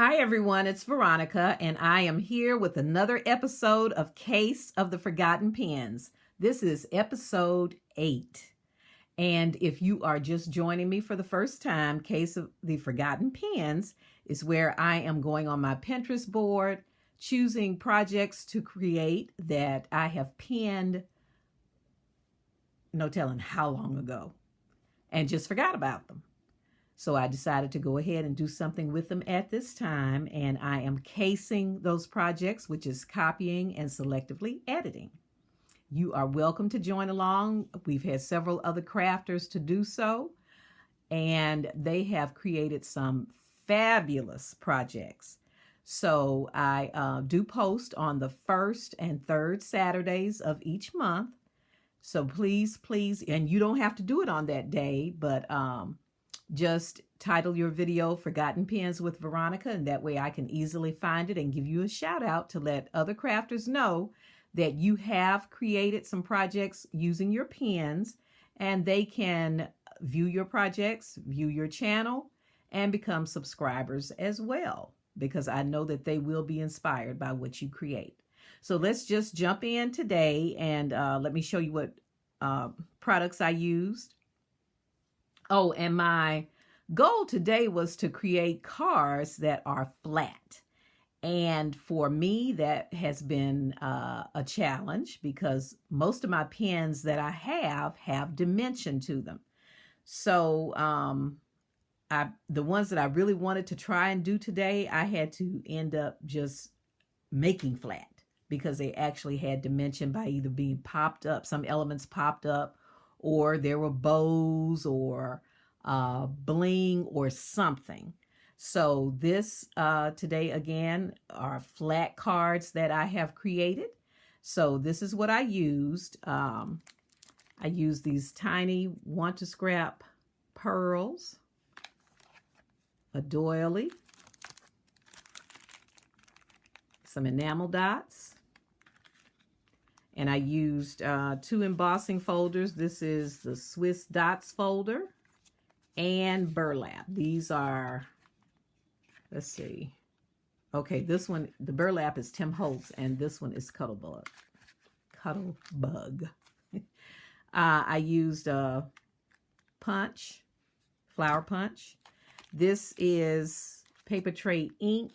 Hi, everyone. It's Veronica, and I am here with another episode of Case of the Forgotten Pens. This is episode 8. And if you are just joining me for the first time, Case of the Forgotten Pens is where I am going on my Pinterest board, choosing projects to create that I have penned no telling how long ago and just forgot about them. So I decided to go ahead and do something with them at this time, and I am casing those projects, which is copying and selectively editing. You are welcome to join along. We've had several other crafters to do so, and they have created some fabulous projects. So I do post on the first and third Saturdays of each month. So please, and you don't have to do it on that day, but just title your video Forgotten Pens with Veronica, and that way I can easily find it and give you a shout out to let other crafters know that you have created some projects using your pens, and they can view your projects, view your channel, and become subscribers as well, because I know that they will be inspired by what you create. So let's just jump in today, and let me show you what products I used. Oh, and my goal today was to create cards that are flat. And for me, that has been a challenge because most of my pens that I have dimension to them. So the ones that I really wanted to try and do today, I had to end up just making flat because they actually had dimension by either being popped up, some elements popped up, or there were bows or bling or something. So this today again are flat cards that I have created. So this is what I used. I used these tiny want to scrap pearls, a doily, some enamel dots, and I used 2 embossing folders. This is the Swiss Dots folder and burlap. These are, let's see. Okay, this one, the burlap is Tim Holtz, and this one is Cuttlebug. I used a punch, flower punch. This is paper tray ink.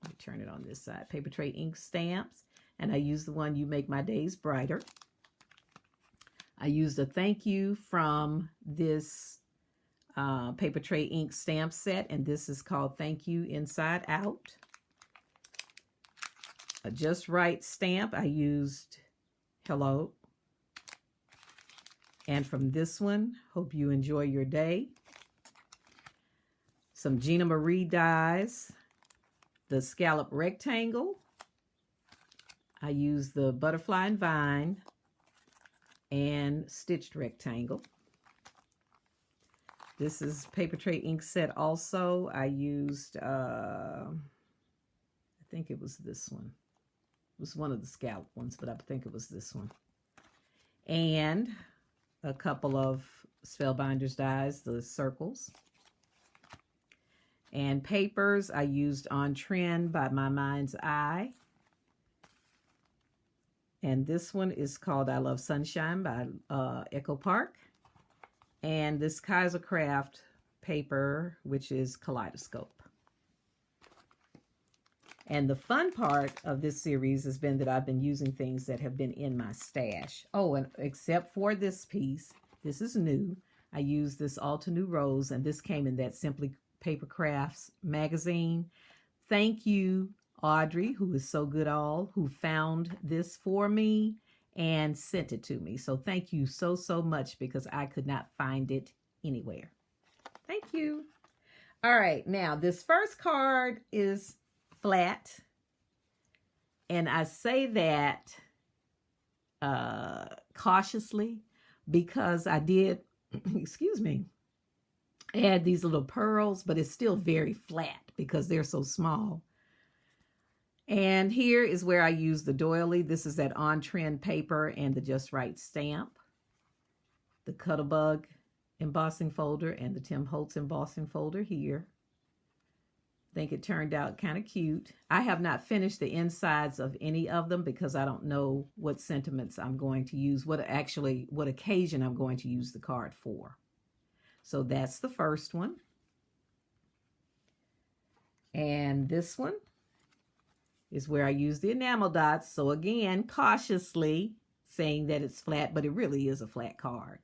Let me turn it on this side. Paper tray ink stamps. And I used the one You Make My Days Brighter. I used a thank you from this paper tray ink stamp set, and this is called Thank You Inside Out. A Just Right stamp, I used Hello. And from this one, Hope You Enjoy Your Day. Some Gina Marie dies, the Scallop Rectangle. I used the Butterfly and Vine and Stitched Rectangle. This is paper tray ink set also. I used, I think it was this one. It was one of the scallop ones, but I think it was this one. And a couple of Spellbinders dies, the circles. And papers, I used On Trend by My Mind's Eye. And this one is called I Love Sunshine by Echo Park. And this Kaiser Craft paper, which is Kaleidoscope. And the fun part of this series has been that I've been using things that have been in my stash. Oh, and except for this piece, this is new. I used this Alta New Rose, and this came in that Simply Paper Crafts magazine. Thank you, Audrey, who is so good who found this for me and sent it to me. So thank you so much, because I could not find it anywhere. Thank you. All right, now this first card is flat, and I say that cautiously because I did, excuse me, add these little pearls, but it's still very flat because they're so small. And here is where I use the doily. This is that On Trend paper and the Just Right stamp, the Cuttlebug embossing folder and the Tim Holtz embossing folder here. think it turned out kind of cute. I have not finished the insides of any of them because I don't know what sentiments I'm going to use, what occasion I'm going to use the card for. So that's the first one. And this one is where I use the enamel dots. So again, cautiously saying that it's flat, but it really is a flat card.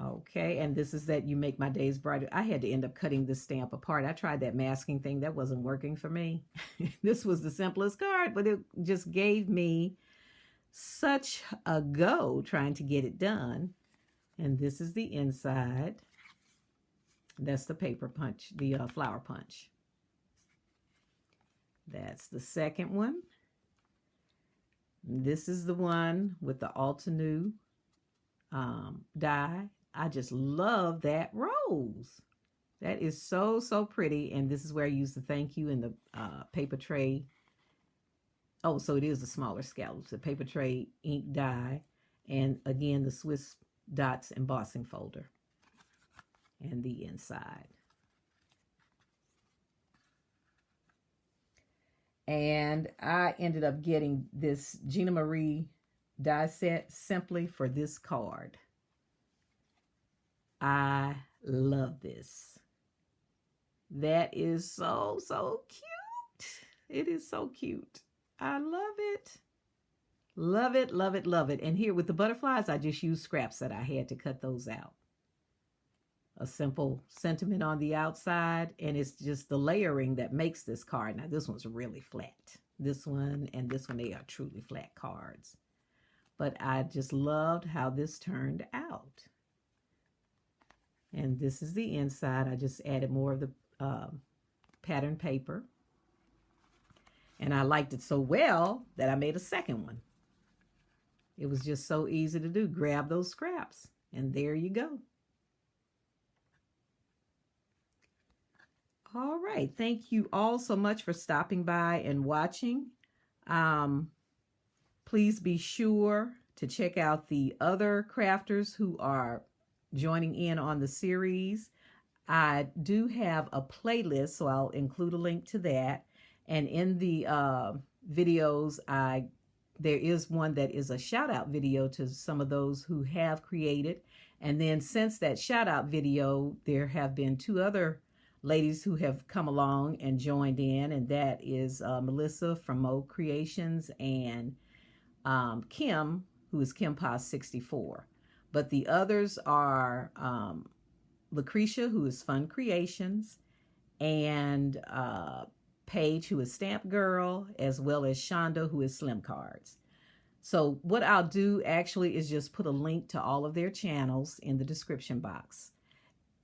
Okay, and this is that you make my days brighter. I had to end up cutting this stamp apart. I tried that masking thing. That wasn't working for me. This was the simplest card, but it just gave me such a go trying to get it done. And this is the inside. That's the paper punch, the flower punch. That's the second one. This is the one with the Altenew die. I just love that rose. That is so, so pretty. And this is where I use the thank you and the paper tray. Oh, so it is a smaller scallop. The paper tray ink die. And again, the Swiss Dots embossing folder. And the inside. And I ended up getting this Gina Marie die set simply for this card. I love this. That is so, so cute. It is so cute. I love it. Love it, love it, love it. And here with the butterflies, I just used scraps that I had to cut those out. A simple sentiment on the outside, and it's just the layering that makes this card. Now, this one's really flat. This one and this one, they are truly flat cards. But I just loved how this turned out. And this is the inside. I just added more of the pattern paper. And I liked it so well that I made a second one. It was just so easy to do. Grab those scraps, and there you go. All right. Thank you all so much for stopping by and watching. Please be sure to check out the other crafters who are joining in on the series. I do have a playlist, so I'll include a link to that. And in the videos, there is one that is a shout out video to some of those who have created. And then since that shout out video, there have been two other ladies who have come along and joined in, and that is Melissa from Mo Creations and Kim, who is Kim Paz 64. But the others are Lucretia, who is Fun Creations, and Paige, who is Stamp Girl, as well as Shonda, who is Slim Cards. So what I'll do actually is just put a link to all of their channels in the description box.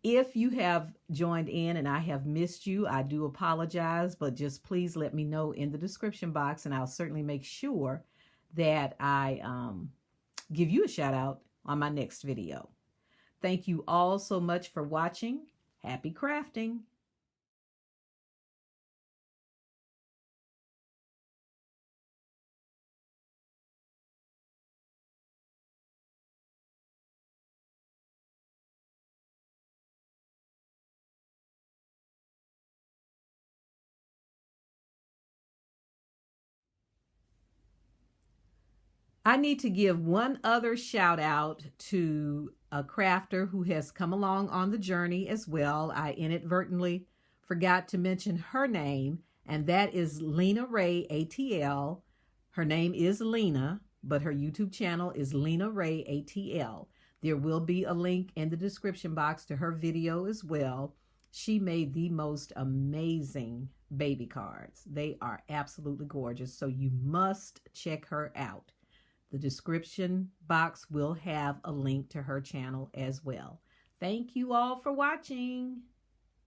If you have joined in and I have missed you, I do apologize, but just please let me know in the description box, and I'll certainly make sure that I give you a shout out on my next video. Thank you all so much for watching. Happy crafting. I need to give one other shout out to a crafter who has come along on the journey as well. I inadvertently forgot to mention her name, and that is Lena Ray ATL. Her name is Lena, but her YouTube channel is Lena Ray ATL. There will be a link in the description box to her video as well. She made the most amazing baby cards. They are absolutely gorgeous, so you must check her out. The description box will have a link to her channel as well. Thank you all for watching.